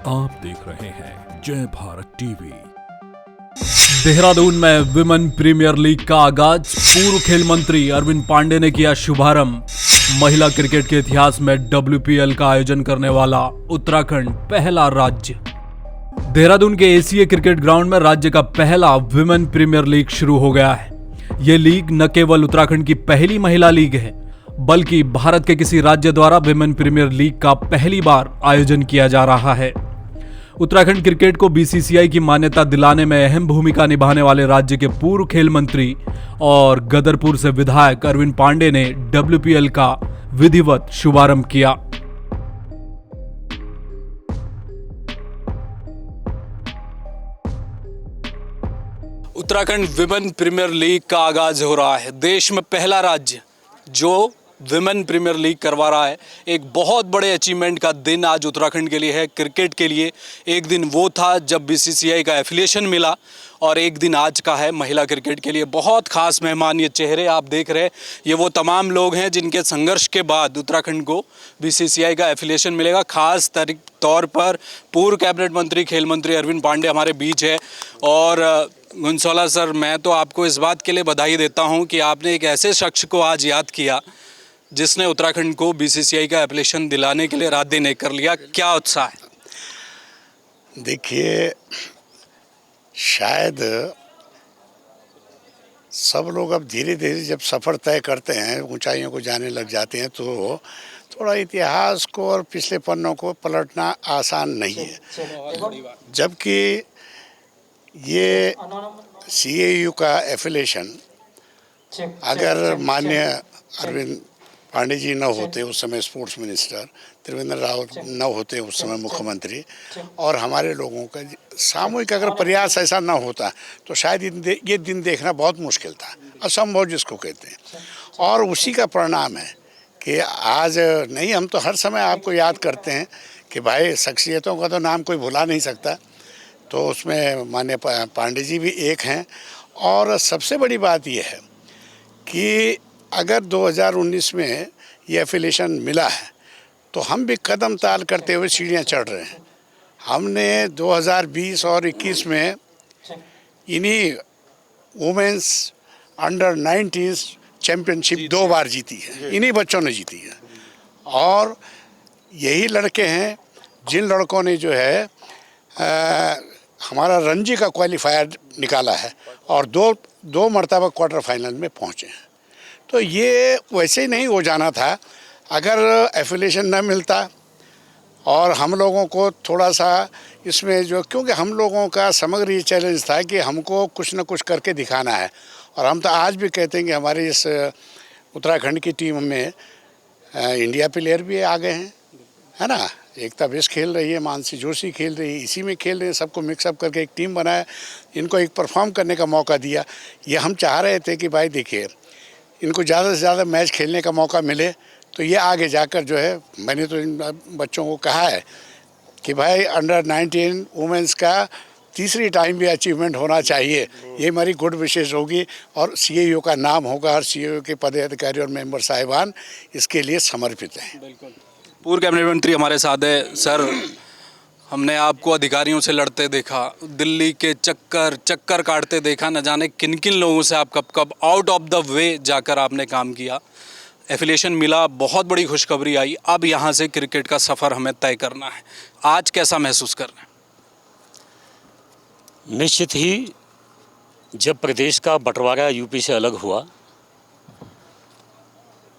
आप देख रहे हैं जय भारत टीवी। देहरादून में विमेन प्रीमियर लीग का आगाज, पूर्व खेल मंत्री अरविंद पांडे ने किया शुभारंभ। महिला क्रिकेट के इतिहास में WPL का आयोजन करने वाला उत्तराखंड पहला राज्य। देहरादून के एसीए क्रिकेट ग्राउंड में राज्य का पहला विमेन प्रीमियर लीग शुरू हो गया है। ये लीग न केवल उत्तराखंड की पहली महिला लीग है, बल्कि भारत के किसी राज्य द्वारा विमेन प्रीमियर लीग का पहली बार आयोजन किया जा रहा है। उत्तराखंड क्रिकेट को BCCI की मान्यता दिलाने में अहम भूमिका निभाने वाले राज्य के पूर्व खेल मंत्री और गदरपुर से विधायक अरविंद पांडे ने WPL का विधिवत शुभारंभ किया। उत्तराखंड विमेन प्रीमियर लीग का आगाज हो रहा है। देश में पहला राज्य जो विमेन प्रीमियर लीग करवा रहा है। एक बहुत बड़े अचीवमेंट का दिन आज उत्तराखंड के लिए है, क्रिकेट के लिए। एक दिन वो था जब BCCI का एफिलिएशन मिला और एक दिन आज का है महिला क्रिकेट के लिए। बहुत खास मेहमान ये चेहरे आप देख रहे हैं, ये वो तमाम लोग हैं जिनके संघर्ष के बाद उत्तराखंड को BCCI का एफिलिएशन मिलेगा। खास तौर पर पूर्व कैबिनेट मंत्री, खेल मंत्री अरविंद पांडे हमारे बीच है। और गुंसौला सर, मैं तो आपको इस बात के लिए बधाई देता हूँ कि आपने एक ऐसे शख्स को आज याद किया जिसने उत्तराखंड को BCCI का एप्लीकेशन दिलाने के लिए रात दिन एक कर लिया। क्या उत्साह है? देखिए, शायद सब लोग अब धीरे धीरे जब सफ़र तय करते हैं, ऊंचाइयों को जाने लग जाते हैं, तो थोड़ा इतिहास को और पिछले पन्नों को पलटना आसान नहीं है। जबकि ये CAU का एफिलिएशन अगर माननीय अरविंद पांडे जी न होते, उस समय स्पोर्ट्स मिनिस्टर, त्रिवेंद्र रावत न होते, उस समय मुख्यमंत्री, और हमारे लोगों का सामूहिक अगर प्रयास ऐसा न होता तो शायद ये दिन देखना बहुत मुश्किल था, असंभव जिसको कहते हैं। और उसी का परिणाम है कि आज नहीं, हम तो हर समय आपको याद करते हैं कि भाई शख्सियतों का तो नाम कोई भुला नहीं सकता, तो उसमें माननीय पांडे जी भी एक हैं। और सबसे बड़ी बात यह है कि अगर 2019 में ये एफिलिएशन मिला है तो हम भी कदम ताल करते हुए सीढ़ियाँ चढ़ रहे हैं। हमने 2020 और 21 में इन्हीं वुमेंस अंडर 19 चैम्पियनशिप 2 बार जीती है, इन्हीं बच्चों ने जीती है। और यही लड़के हैं जिन लड़कों ने जो है हमारा रणजी का क्वालिफायर निकाला है और दो मरतबा क्वार्टर फाइनल में पहुँचे हैं। तो ये वैसे ही नहीं हो जाना था अगर एफिलिएशन न मिलता। और हम लोगों को थोड़ा सा इसमें जो, क्योंकि हम लोगों का समग्र ये चैलेंज था कि हमको कुछ न कुछ करके दिखाना है। और हम तो आज भी कहते हैं कि हमारे इस उत्तराखंड की टीम में इंडिया प्लेयर भी आ गए हैं, है ना। एकता बिष्ट खेल रही है, मानसी जोशी खेल रही है, इसी में खेल रहे हैं, सबको मिक्सअप करके एक टीम बनाया, इनको एक परफॉर्म करने का मौका दिया। ये हम चाह रहे थे कि भाई देखिए, इनको ज़्यादा से ज़्यादा मैच खेलने का मौका मिले तो ये आगे जाकर जो है, मैंने तो इन बच्चों को कहा है कि भाई अंडर 19 वुमेंस का तीसरी टाइम भी अचीवमेंट होना चाहिए। ये हमारी गुड विशेष होगी और CAU का नाम होगा और CAU के पदाधिकारी और मेंबर साहिबान इसके लिए समर्पित हैं। बिल्कुल। पूर्व कैबिनेट मंत्री हमारे साथ है। सर, हमने आपको अधिकारियों से लड़ते देखा, दिल्ली के चक्कर काटते देखा, न जाने किन किन लोगों से आप कब आउट ऑफ द वे जाकर आपने काम किया। एफिलिएशन मिला, बहुत बड़ी खुशखबरी आई। अब यहाँ से क्रिकेट का सफ़र हमें तय करना है। आज कैसा महसूस कर रहे हैं? निश्चित ही जब प्रदेश का बंटवारा UP से अलग हुआ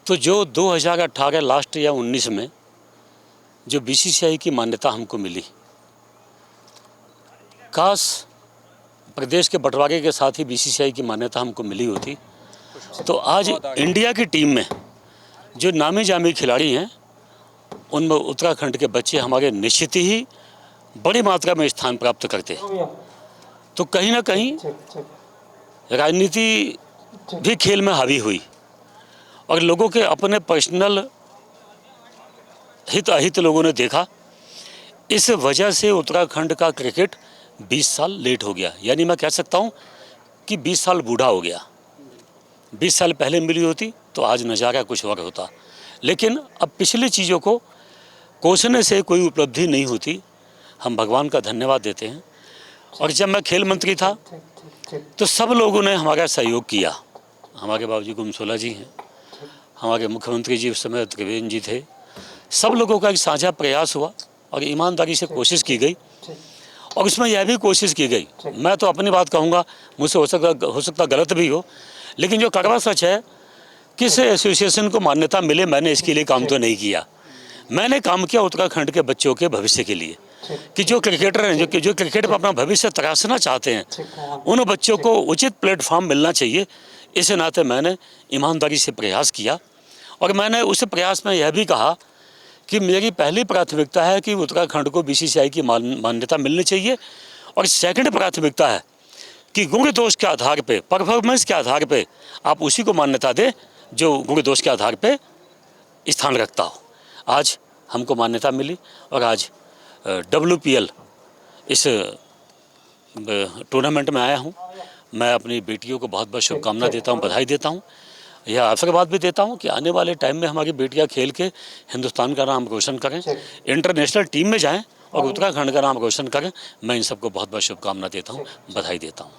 तो जो 2018 लास्ट या 19 में जो BCCI की मान्यता हमको मिली, काश प्रदेश के बंटवारे के साथ ही BCCI की मान्यता हमको मिली होती तो आज इंडिया की टीम में जो नामी जामी खिलाड़ी हैं उनमें उत्तराखंड के बच्चे हमारे निश्चित ही बड़ी मात्रा में स्थान प्राप्त करते। तो कहीं ना कहीं राजनीति भी खेल में हावी हुई और लोगों के अपने पर्सनल हित अहित लोगों ने देखा। इस वजह से उत्तराखंड का क्रिकेट 20 साल लेट हो गया, यानी मैं कह सकता हूं कि 20 साल बूढ़ा हो गया। 20 साल पहले मिली होती तो आज नज़ारा कुछ और होता। लेकिन अब पिछली चीज़ों को कोसने से कोई उपलब्धि नहीं होती। हम भगवान का धन्यवाद देते हैं। और जब मैं खेल मंत्री था तो सब लोगों ने हमारा सहयोग किया। हमारे बाबूजी गुमसोला जी हैं, हमारे मुख्यमंत्री जी उस समय त्रिवेंद्र जी थे। सब लोगों का एक साझा प्रयास हुआ और ईमानदारी से कोशिश की गई, और उसमें यह भी कोशिश की गई, मैं तो अपनी बात कहूँगा, मुझसे हो सकता गलत भी हो, लेकिन जो कड़वा सच है कि इस एसोसिएशन को मान्यता मिले, मैंने इसके लिए काम तो नहीं किया। मैंने काम किया उत्तराखंड के बच्चों के भविष्य के लिए, कि जो क्रिकेटर हैं, जो क्रिकेट में अपना भविष्य तराशना चाहते हैं, उन बच्चों को उचित प्लेटफॉर्म मिलना चाहिए। इस नाते मैंने ईमानदारी से प्रयास किया, और मैंने उस प्रयास में यह भी कहा कि मेरी पहली प्राथमिकता है कि उत्तराखंड को बीसीसीआई की मान्यता मिलनी चाहिए, और सेकंड प्राथमिकता है कि गुण दोष के आधार पे, परफॉर्मेंस के आधार पे आप उसी को मान्यता दें जो गुण दोष के आधार पे स्थान रखता हो। आज हमको मान्यता मिली, और आज WPL इस टूर्नामेंट में आया हूँ। मैं अपनी बेटियों को बहुत बहुत शुभकामना देता हूँ, बधाई देता हूँ। यह आशीर्वाद भी देता हूँ कि आने वाले टाइम में हमारी बेटियाँ खेल के हिंदुस्तान का नाम रोशन करें, इंटरनेशनल टीम में जाएं और उत्तराखंड का नाम रोशन करें। मैं इन सबको बहुत बहुत शुभकामना देता हूँ, बधाई देता हूँ।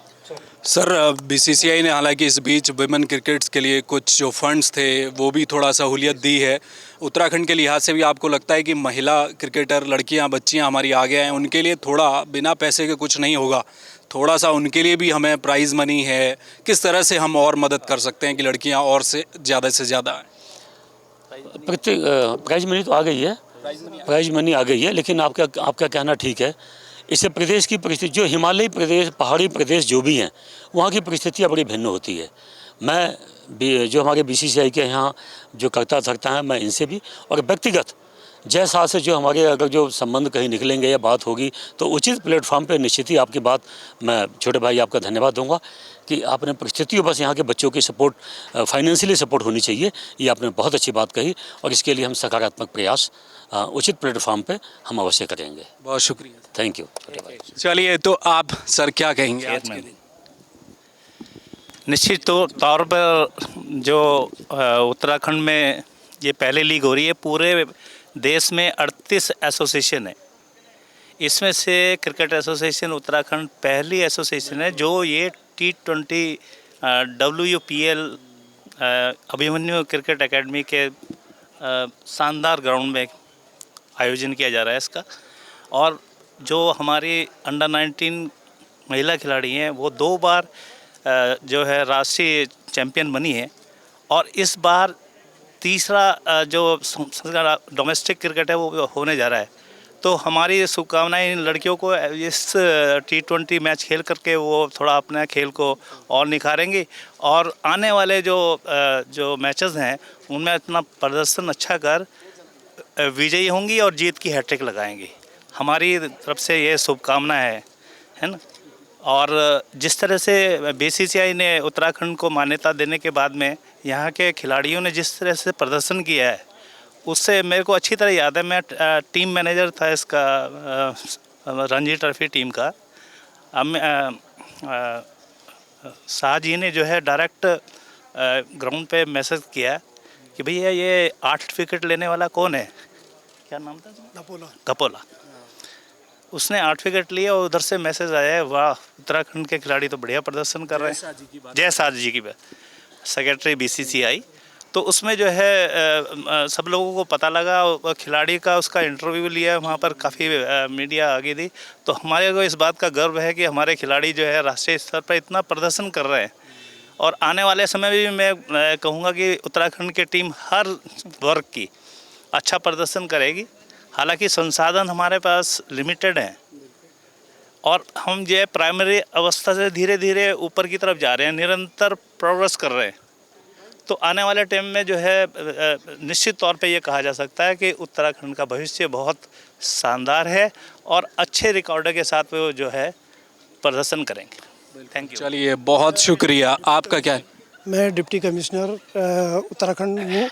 सर, बीसीसीआई ने हालांकि इस बीच वुमेन क्रिकेट्स के लिए कुछ जो फंड्स थे वो भी थोड़ा सहूलियत दी है। उत्तराखंड के लिहाज से भी आपको लगता है कि महिला क्रिकेटर, लड़कियां, बच्चियां हमारी आगे आएँ, उनके लिए थोड़ा बिना पैसे के कुछ नहीं होगा, थोड़ा सा उनके लिए भी हमें प्राइज़ मनी है, किस तरह से हम और मदद कर सकते हैं कि लड़कियां और से ज़्यादा आएँ? प्राइज मनी तो आ गई है, प्राइज मनी आ गई है, लेकिन आपका कहना ठीक है। इससे प्रदेश की परिस्थिति, जो हिमालयी प्रदेश, पहाड़ी प्रदेश जो भी हैं, वहाँ की परिस्थितियाँ बड़ी भिन्न होती है। मैं जो हमारे बीसीसीआई के यहाँ जो करता धरता है, मैं इनसे भी, और व्यक्तिगत जैसा से जो हमारे अगर जो संबंध कहीं निकलेंगे या बात होगी तो उचित प्लेटफॉर्म पे निश्चित ही आपकी बात, मैं छोटे भाई आपका धन्यवाद दूंगा कि आपने परिस्थितियों, बस यहाँ के बच्चों की सपोर्ट, फाइनेंशियली सपोर्ट होनी चाहिए, ये आपने बहुत अच्छी बात कही, और इसके लिए हम सकारात्मक प्रयास उचित प्लेटफॉर्म पे हम अवश्य करेंगे। बहुत शुक्रिया, थैंक यू। चलिए, तो आप सर क्या कहेंगे आज के दिन? निश्चित तौर पर जो उत्तराखंड में ये पहली लीग हो रही है, पूरे देश में 38 एसोसिएशन है, इसमें से क्रिकेट एसोसिएशन उत्तराखंड पहली एसोसिएशन है जो ये T20 WPL Abhimanyu cricket academy के शानदार ग्राउंड में आयोजन किया जा रहा है इसका। और जो हमारी अंडर 19 महिला खिलाड़ी हैं वो 2 बार जो है राष्ट्रीय चैंपियन बनी है, और इस बार तीसरा जो डोमेस्टिक क्रिकेट है वो होने जा रहा है। तो हमारी शुभकामनाएं इन लड़कियों को इस T20 मैच खेल करके वो थोड़ा अपने खेल को और निखारेंगी, और आने वाले जो मैचेस हैं उनमें अपना प्रदर्शन अच्छा कर विजयी होंगी और जीत की हैट्रिक लगाएंगी। हमारी तरफ से ये शुभकामना है ना। और जिस तरह से बीसीसीआई ने उत्तराखंड को मान्यता देने के बाद में यहाँ के खिलाड़ियों ने जिस तरह से प्रदर्शन किया है, उससे मेरे को अच्छी तरह याद है। मैं टीम मैनेजर था इसका, रणजी ट्रॉफी टीम का। शाह जी ने जो है डायरेक्ट ग्राउंड पे मैसेज किया कि भैया ये 8 विकेट लेने वाला कौन है, क्या नाम था? गपोला। उसने 8 विकेट लिए, और उधर से मैसेज आया है, वाह उत्तराखंड के खिलाड़ी तो बढ़िया प्रदर्शन कर रहे हैं। जय शाह जी की बात, सेक्रेटरी बीसीसीआई। तो उसमें जो है सब लोगों को पता लगा, खिलाड़ी का उसका इंटरव्यू लिया, वहाँ पर काफ़ी मीडिया आगे दी। तो हमारे को इस बात का गर्व है कि हमारे खिलाड़ी जो है राष्ट्रीय स्तर पर इतना प्रदर्शन कर रहे हैं, और आने वाले समय में भी मैं कहूँगा कि उत्तराखंड की टीम हर वर्ग की अच्छा प्रदर्शन करेगी। हालांकि संसाधन हमारे पास लिमिटेड हैं, और हम जो प्राइमरी अवस्था से धीरे धीरे ऊपर की तरफ जा रहे हैं, निरंतर प्रोग्रेस कर रहे हैं। तो आने वाले टाइम में जो है निश्चित तौर पे ये कहा जा सकता है कि उत्तराखंड का भविष्य बहुत शानदार है, और अच्छे रिकॉर्ड के साथ वो जो है प्रदर्शन करेंगे। Thank you. चलिए, बहुत शुक्रिया। आपका क्या है? मैं डिप्टी कमिश्नर उत्तराखंड हूँ,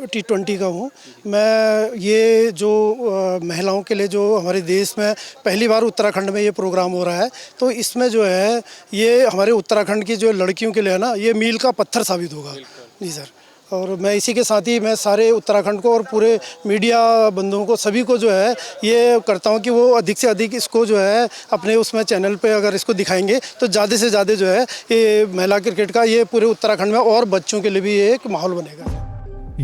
T20 का हूँ। मैं ये जो महिलाओं के लिए जो हमारे देश में पहली बार उत्तराखंड में ये प्रोग्राम हो रहा है, तो इसमें जो है ये हमारे उत्तराखंड की जो लड़कियों के लिए है ना, ये मील का पत्थर साबित होगा। जी सर। और मैं इसी के साथ ही मैं सारे उत्तराखंड को और पूरे मीडिया बंधुओं को सभी को जो है ये करता हूँ कि वो अधिक से अधिक इसको जो है अपने उसमें चैनल पे अगर इसको दिखाएंगे तो ज़्यादा से ज़्यादा जो है ये महिला क्रिकेट का ये पूरे उत्तराखंड में और बच्चों के लिए भी ये एक माहौल बनेगा।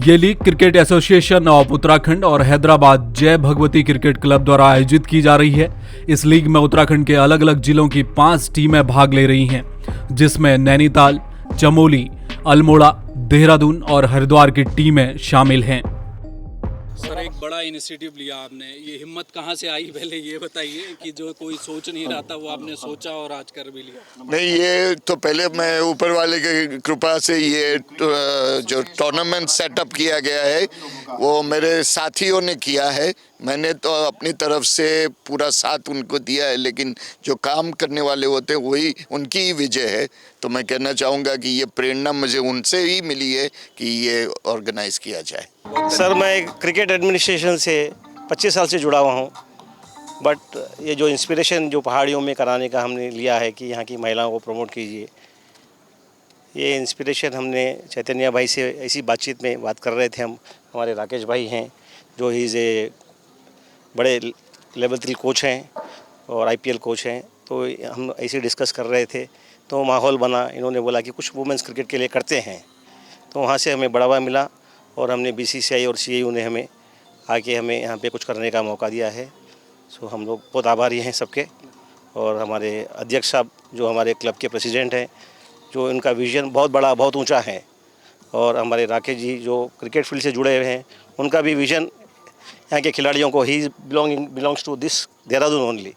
ये league cricket association of Uttarakhand और हैदराबाद जय भगवती क्रिकेट क्लब द्वारा आयोजित की जा रही है। इस लीग में उत्तराखंड के अलग अलग जिलों की 5 टीमें भाग ले रही हैं, जिसमें नैनीताल, चमोली, अल्मोड़ा, देहरादून और हरिद्वार की टीमें शामिल हैं। सर, एक बड़ा इनिशिएटिव लिया आपने, ये हिम्मत कहाँ से आई, पहले ये बताइए कि जो कोई सोच नहीं रहा था वो आपने सोचा और आज कर भी लिया। नहीं, ये तो पहले मैं ऊपर वाले की कृपा से ये जो टूर्नामेंट सेटअप किया गया है वो मेरे साथियों ने किया है। मैंने तो अपनी तरफ से पूरा साथ उनको दिया है, लेकिन जो काम करने वाले होते हैं वही उनकी ही विजय है। तो मैं कहना चाहूँगा कि ये प्रेरणा मुझे उनसे ही मिली है कि ये ऑर्गेनाइज किया जाए। सर, मैं क्रिकेट एडमिनिस्ट्रेशन से 25 साल से जुड़ा हुआ हूँ, बट ये जो इंस्पिरेशन जो पहाड़ियों में कराने का हमने लिया है कि यहाँ की महिलाओं को प्रमोट कीजिए, ये इंस्पिरेशन हमने चैतन्य भाई से ऐसी बातचीत में बात कर रहे थे। हम हमारे राकेश भाई हैं जो ही ए बड़े लेवल 3 कोच हैं और IPL कोच हैं, तो हम ऐसे डिस्कस कर रहे थे तो माहौल बना। इन्होंने बोला कि कुछ वुमेंस क्रिकेट के लिए करते हैं, तो वहाँ से हमें बढ़ावा मिला और हमने BCCI और CAU ने हमें आके हमें यहाँ पे कुछ करने का मौका दिया है। सो हम लोग बहुत आभारी हैं सबके, और हमारे अध्यक्ष साहब जो हमारे क्लब के प्रेसिडेंट हैं, जो इनका विजन बहुत बड़ा बहुत ऊंचा है, और हमारे राकेश जी जो क्रिकेट फील्ड से जुड़े हुए हैं, उनका भी विजन यहाँ के खिलाड़ियों को ही belongs to this Dehradun only,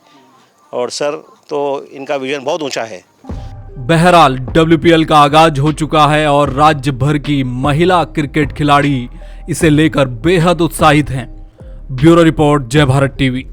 और सर तो इनका विजन बहुत ऊंचा है। बहरहाल WPL का आगाज हो चुका है और राज्य भर की महिला क्रिकेट खिलाड़ी इसे लेकर बेहद उत्साहित हैं। ब्यूरो रिपोर्ट, जय भारत TV।